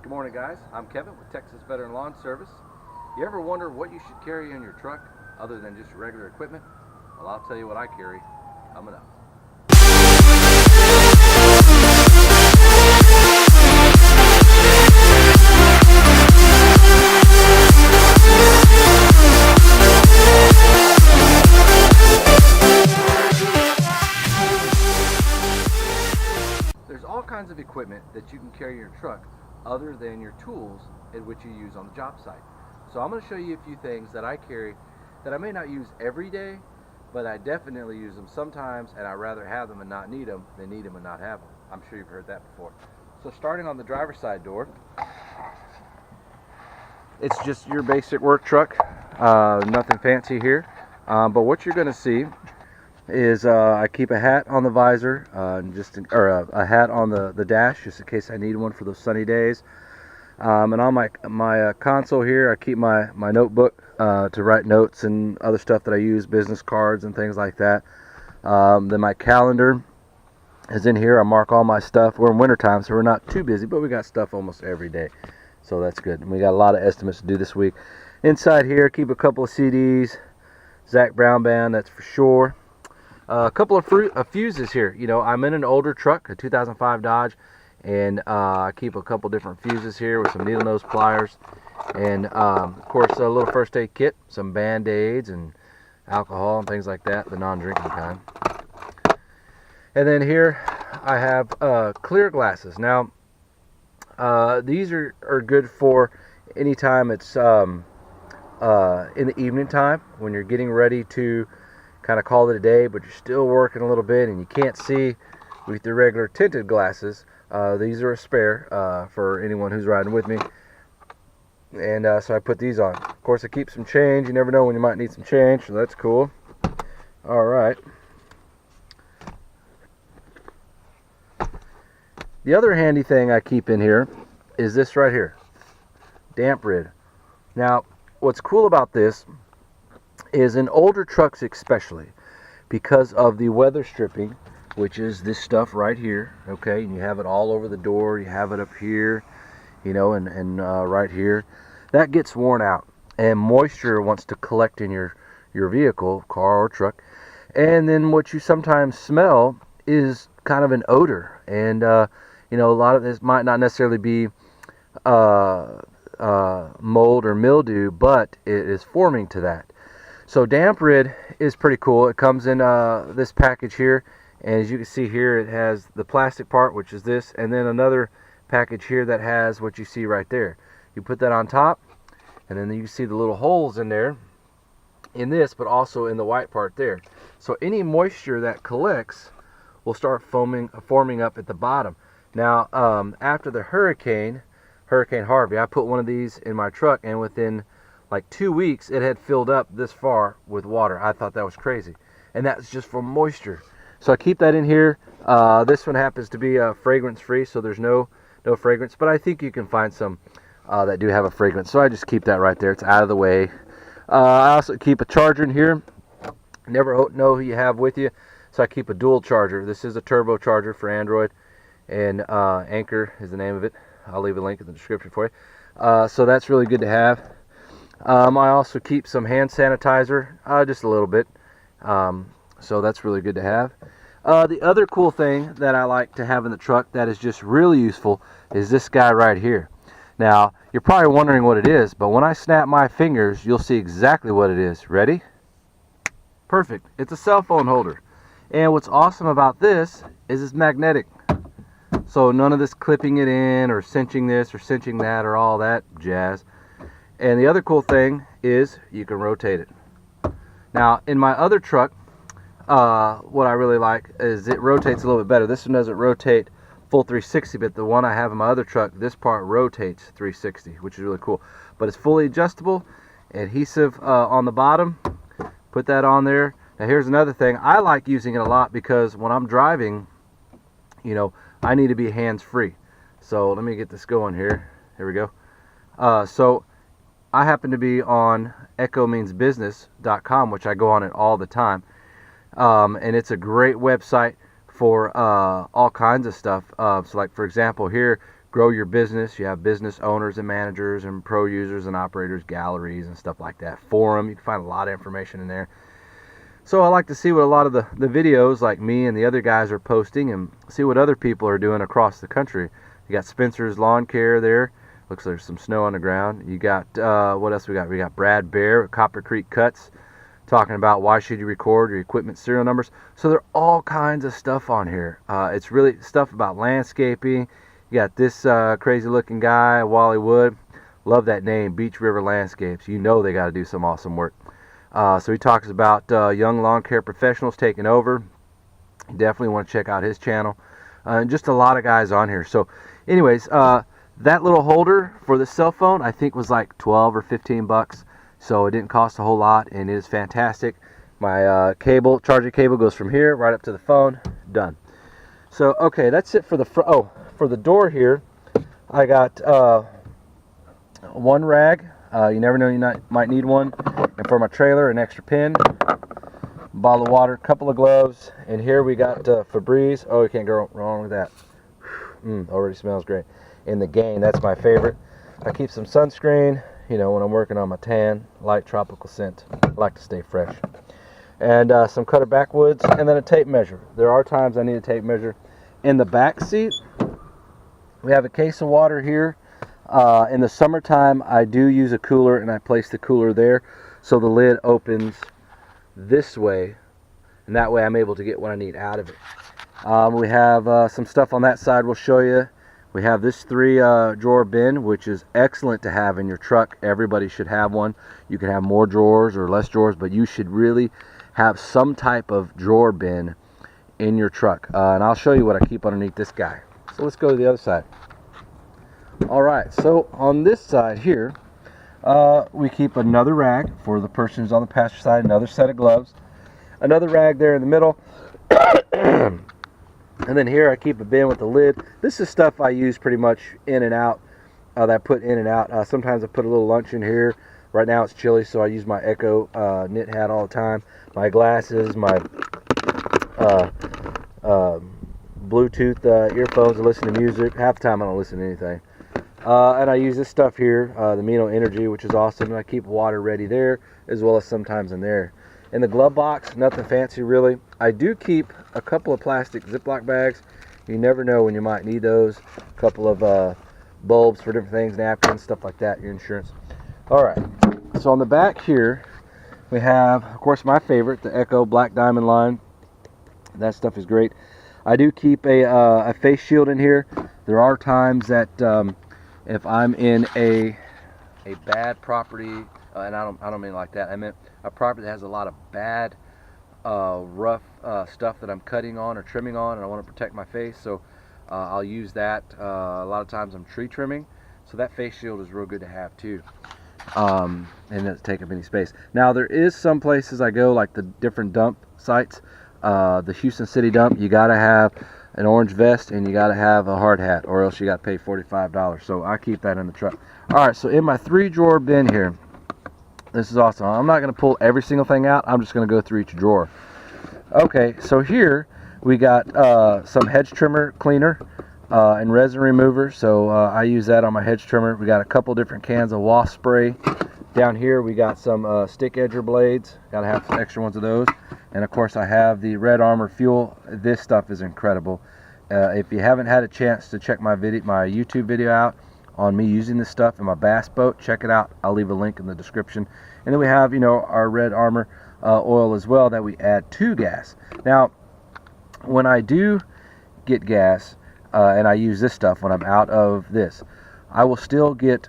Good morning, guys. I'm Kevin with Texas Veteran Lawn Service. You ever wonder what you should carry in your truck other than just regular equipment? Well, I'll tell you what I carry coming up. There's all kinds of equipment that you can carry in your truck other than your tools in which you use on the job site. So I'm going to show you a few things that I carry that I may not use every day, but I definitely use them sometimes, and I'd rather have them and not need them than need them and not have them. I'm sure you've heard that before. So starting on the driver's side door, it's just your basic work truck, nothing fancy here, but what you're going to see is I keep a hat on the visor, a hat on the dash, just in case I need one for those sunny days. And on my console here, I keep my notebook to write notes and other stuff that I use, business cards and things like that. Then my calendar is in here. I mark all my stuff. We're in wintertime, so we're not too busy, but we got stuff almost every day, so that's good. And we got a lot of estimates to do this week. Inside here, keep a couple of CDs, Zach Brown Band, that's for sure. A couple of fuses here. You know, I'm in an older truck, a 2005 Dodge, and I keep a couple different fuses here with some needle nose pliers, and of course a little first aid kit, some band-aids and alcohol and things like that, the non-drinking kind. And then here I have clear glasses. Now these are good for anytime it's in the evening time when you're getting ready to kind of call it a day, but you're still working a little bit and you can't see with your regular tinted glasses. These are a spare for anyone who's riding with me, and so I put these on. Of course, I keep some change. You never know when you might need some change, so that's cool. All right. The other handy thing I keep in here is this right here, damp rid. Now, what's cool about this is in older trucks especially, because of the weather stripping, which is this stuff right here, okay, and you have it all over the door, you have it up here, you know, and right here, that gets worn out, and moisture wants to collect in your vehicle, car or truck, and then what you sometimes smell is kind of an odor, and you know, a lot of this might not necessarily be mold or mildew, but it is forming to that. So damp rid is pretty cool. It comes in this package here, and as you can see here, it has the plastic part, which is this, and then another package here that has what you see right there. You put that on top, and then you can see the little holes in there in this, but also in the white part there. So any moisture that collects will start forming up at the bottom. Now after the Hurricane Harvey, I put one of these in my truck, and within like 2 weeks it had filled up this far with water. I thought that was crazy, and that's just from moisture. So I keep that in here. This one happens to be fragrance free, so there's no fragrance, but I think you can find some that do have a fragrance, so I just keep that right there. It's out of the way. I also keep a charger in here. Never know who you have with you, so I keep a dual charger. This is a turbo charger for Android, and Anchor is the name of it. I'll leave a link in the description for you. So that's really good to have. I also keep some hand sanitizer, just a little bit, so that's really good to have. The other cool thing that I like to have in the truck that is just really useful is this guy right here. Now, you're probably wondering what it is, but when I snap my fingers, you'll see exactly what it is. Ready? Perfect. It's a cell phone holder. And what's awesome about this is it's magnetic. So none of this clipping it in or cinching this or cinching that or all that jazz. And the other cool thing is you can rotate it. Now, in my other truck, what I really like is it rotates a little bit better. This one doesn't rotate full 360, but the one I have in my other truck, this part rotates 360, which is really cool. But it's fully adjustable, adhesive on the bottom. Put that on there. Now here's another thing. I like using it a lot because when I'm driving, you know, I need to be hands-free. So let me get this going here. Here we go. So I happen to be on echomeansbusiness.com, which I go on it all the time. And it's a great website for all kinds of stuff. So like, for example, here, grow your business. You have business owners and managers and pro users and operators, galleries and stuff like that. Forum, you can find a lot of information in there. So I like to see what a lot of the videos like me and the other guys are posting and see what other people are doing across the country. You got Spencer's Lawn Care there. Looks like there's some snow on the ground. You got, what else we got? We got Brad Bear at Copper Creek Cuts talking about why should you record your equipment serial numbers. So there are all kinds of stuff on here. It's really stuff about landscaping. You got this crazy looking guy, Wally Wood. Love that name, Beach River Landscapes. You know they got to do some awesome work. So he talks about young lawn care professionals taking over. You definitely want to check out his channel. And just a lot of guys on here. So anyways, that little holder for the cell phone I think was like 12 or 15 bucks. So it didn't cost a whole lot and it is fantastic. My charging cable goes from here right up to the phone. Done. So okay, that's it for the front. Oh, for the door here, I got one rag. You never know, you might need one. And for my trailer, an extra pin, bottle of water, couple of gloves, and here we got Febreze. Oh, you can't go wrong with that. Already smells great. And the Gain, that's my favorite. I keep some sunscreen, you know, when I'm working on my tan, light tropical scent. I like to stay fresh. And some cutter backwoods, and then a tape measure. There are times I need a tape measure. In the back seat, we have a case of water here. In the summertime, I do use a cooler, and I place the cooler there so the lid opens this way, and that way I'm able to get what I need out of it. We have some stuff on that side we'll show you. We have this 3-drawer bin, which is excellent to have in your truck. Everybody should have one. You can have more drawers or less drawers, but you should really have some type of drawer bin in your truck. And I'll show you what I keep underneath this guy. So let's go to the other side. Alright, so on this side here, we keep another rag for the person who's on the passenger side, another set of gloves, another rag there in the middle, and then here I keep a bin with the lid. This is stuff I use pretty much in and out, that I put in and out. Sometimes I put a little lunch in here. Right now it's chilly, so I use my Echo knit hat all the time. My glasses, my Bluetooth earphones to listen to music. Half the time I don't listen to anything. And I use this stuff here, the Mino Energy, which is awesome. And I keep water ready there, as well as sometimes in there. In the glove box, nothing fancy really. I do keep a couple of plastic Ziploc bags. You never know when you might need those. A couple of bulbs for different things, napkins, stuff like that, your insurance. Alright, so on the back here, we have, of course, my favorite, the Echo Black Diamond line. That stuff is great. I do keep a face shield in here. There are times that if I'm in a bad property, and I don't mean like that, I meant a property that has a lot of bad rough stuff that I'm cutting on or trimming on, and I want to protect my face, so I'll use that. A lot of times I'm tree trimming, so that face shield is real good to have too, and it doesn't take up any space. Now there is some places I go, like the different dump sites, the Houston City dump, you gotta have an orange vest and you gotta have a hard hat, or else you gotta pay $45. So I keep that in the truck. Alright, so in my 3-drawer bin here, this is awesome. I'm not gonna pull every single thing out, I'm just gonna go through each drawer. Okay, so here we got some hedge trimmer cleaner and resin remover, so I use that on my hedge trimmer. We got a couple different cans of wasp spray. Down here we got some stick edger blades, gotta have some extra ones of those. And of course I have the Red Armor fuel. This stuff is incredible. If you haven't had a chance to check my YouTube video out on me using this stuff in my bass boat, check it out. I'll leave a link in the description. And then we have, you know, our Red Armor oil as well that we add to gas. Now, when I do get gas and I use this stuff when I'm out of this, I will still get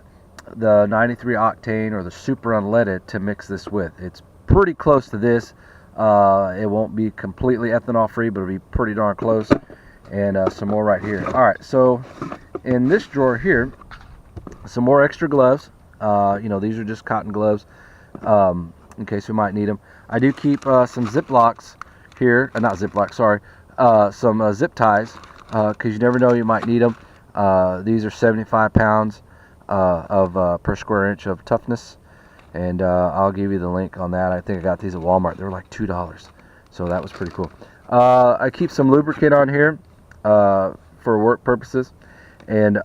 the 93 octane or the super unleaded to mix this with. It's pretty close to this. It won't be completely ethanol free, but it'll be pretty darn close. And some more right here. Alright, so in this drawer here, some more extra gloves. You know, these are just cotton gloves in case we might need them. I do keep some Ziplocs here, not Ziploc, sorry, some zip ties, because you never know, you might need them. These are 75 pounds per square inch of toughness, and I'll give you the link on that. I think I got these at Walmart. They were like $2, so that was pretty cool. I keep some lubricant on here for work purposes, And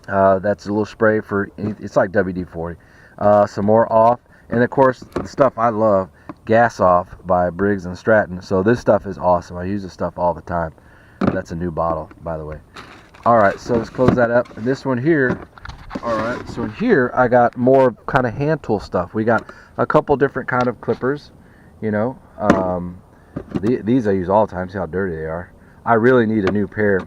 that's a little spray for, it's like WD-40. Some more off, and of course the stuff I love, Gas Off by Briggs and Stratton. So this stuff is awesome. I use this stuff all the time. That's a new bottle, by the way. Alright, so let's close that up. And this one here, alright, so in here I got more kind of hand tool stuff. We got a couple different kind of clippers, you know. These I use all the time. See how dirty they are. I really need a new pair.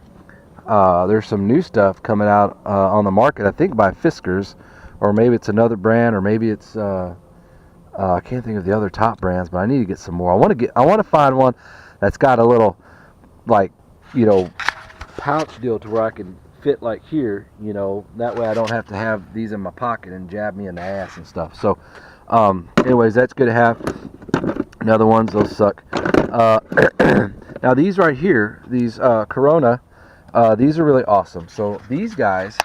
There's some new stuff coming out on the market, I think by Fiskars, or maybe it's another brand, or maybe it's I can't think of the other top brands, but I need to get some more. I want to find one that's got a little, like, you know, pouch deal to where I can fit like here, you know, that way I don't have to have these in my pocket and jab me in the ass and stuff. So anyways, that's good to have. Another ones, those suck. Now these right here, these Corona, these are really awesome. So these guys,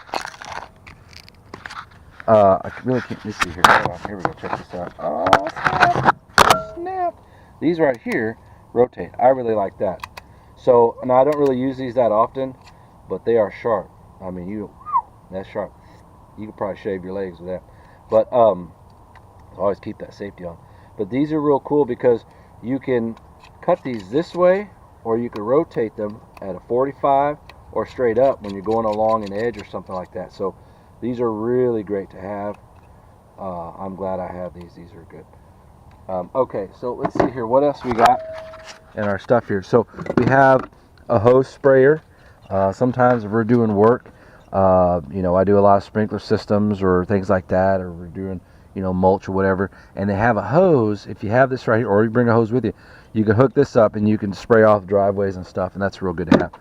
I really can't, let's see here. Hold on, here we go, check this out. Oh, snap. These right here rotate. I really like that. So, now I don't really use these that often, but they are sharp. I mean, that's sharp. You could probably shave your legs with that. But, always keep that safety on. But these are real cool because you can cut these this way, or you can rotate them at a 45 or straight up when you're going along an edge or something like that. So these are really great to have. I'm glad I have these. These are good. Okay, so let's see here. What else we got in our stuff here? So we have a hose sprayer. Sometimes if we're doing work, you know, I do a lot of sprinkler systems or things like that, or we're doing, you know, mulch or whatever, and they have a hose. If you have this right here, or you bring a hose with you, you can hook this up and you can spray off driveways and stuff, and that's real good to have.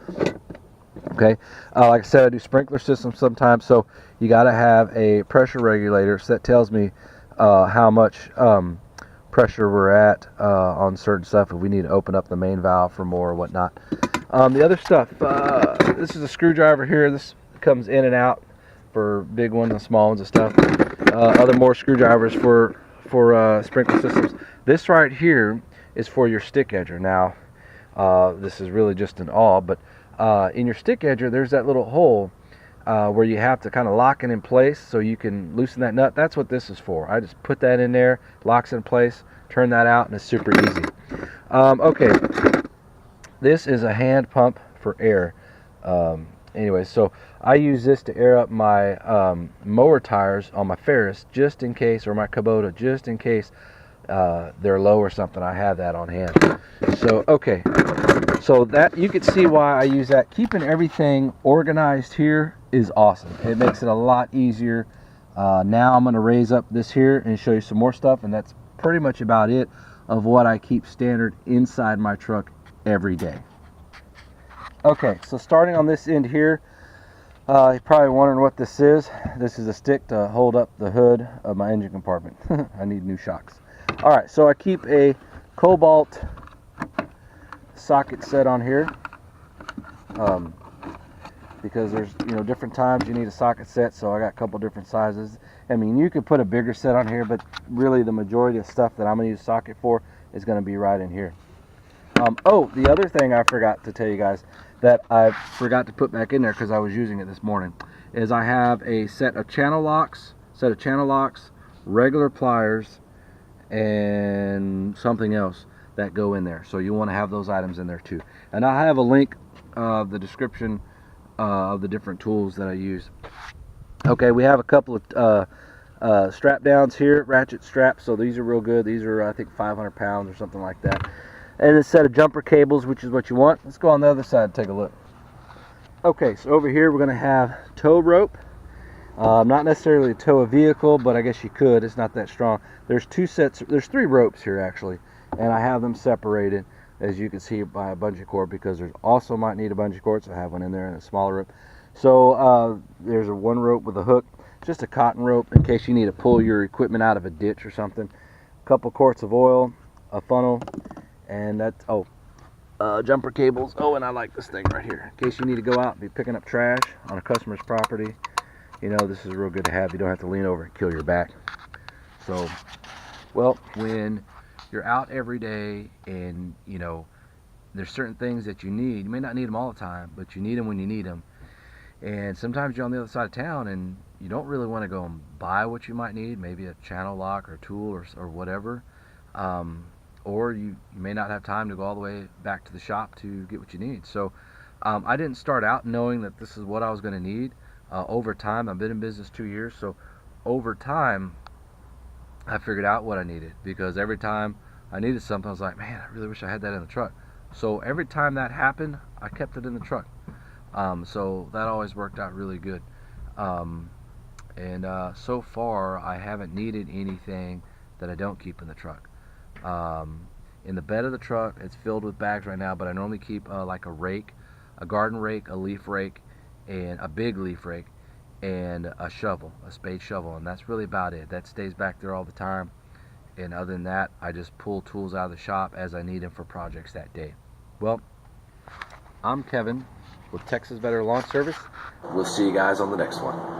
Okay, like I said, I do sprinkler systems sometimes, so you got to have a pressure regulator, so that tells me how much pressure we're at on certain stuff, if we need to open up the main valve for more or whatnot. The other stuff, this is a screwdriver here. This comes in and out for big ones and small ones and stuff. Other more screwdrivers for sprinkler systems. This right here is for your stick edger. Now, this is really just an awl, but in your stick edger, there's that little hole where you have to kind of lock it in place so you can loosen that nut. That's what this is for. I just put that in there, locks in place, turn that out, and it's super easy. Okay, this is a hand pump for air. Anyway, so I use this to air up my mower tires on my Ferris, just in case, or my Kubota, just in case they're low or something. I have that on hand. So okay, so that, you can see why I use that. Keeping everything organized here is awesome. It makes it a lot easier. Now I'm going to raise up this here and show you some more stuff, and that's pretty much about it of what I keep standard inside my truck every day. Okay, so starting on this end here, you're probably wondering what this is. This is a stick to hold up the hood of my engine compartment. I need new shocks. Alright, so I keep a Cobalt socket set on here because there's, you know, different times you need a socket set, so I got a couple different sizes. I mean, you could put a bigger set on here, but really the majority of stuff that I'm going to use a socket for is going to be right in here. Oh, the other thing I forgot to tell you guys that I forgot to put back in there because I was using it this morning is I have a set of channel locks, regular pliers, and something else that go in there. So you want to have those items in there too. And I have a link of the description of the different tools that I use. Okay, we have a couple of strap downs here, ratchet straps. So these are real good. These are, I think, 500 pounds or something like that. And a set of jumper cables, which is what you want. Let's go on the other side and take a look. Okay, so over here we're going to have tow rope. Not necessarily to tow a vehicle, but I guess you could. It's not that strong. There's there's 3 ropes here actually, and I have them separated, as you can see, by a bungee cord, because there's also might need a bungee cord, so I have one in there and a smaller rope. So there's one rope with a hook, just a cotton rope in case you need to pull your equipment out of a ditch or something. A couple quarts of oil, a funnel, and that's jumper cables. Oh, and I like this thing right here in case you need to go out and be picking up trash on a customer's property. You know, this is real good to have. You don't have to lean over and kill your back. So, well, when you're out every day and, you know, there's certain things that you need. You may not need them all the time, but you need them when you need them. And sometimes you're on the other side of town and you don't really want to go and buy what you might need, maybe a channel lock or a tool or whatever. Or you may not have time to go all the way back to the shop to get what you need. So I didn't start out knowing that this is what I was going to need. Over time, I've been in business 2 years, so over time I figured out what I needed, because every time I needed something I was like, man, I really wish I had that in the truck. So every time that happened, I kept it in the truck. So that always worked out really good. So far I haven't needed anything that I don't keep in the truck. In the bed of the truck, it's filled with bags right now, but I normally keep like a rake, a garden rake, a leaf rake, and a big leaf rake, and a shovel, a spade shovel, and that's really about it. That stays back there all the time. And other than that, I just pull tools out of the shop as I need them for projects that day. Well, I'm Kevin with Texas Veteran Launch Service. We'll see you guys on the next one.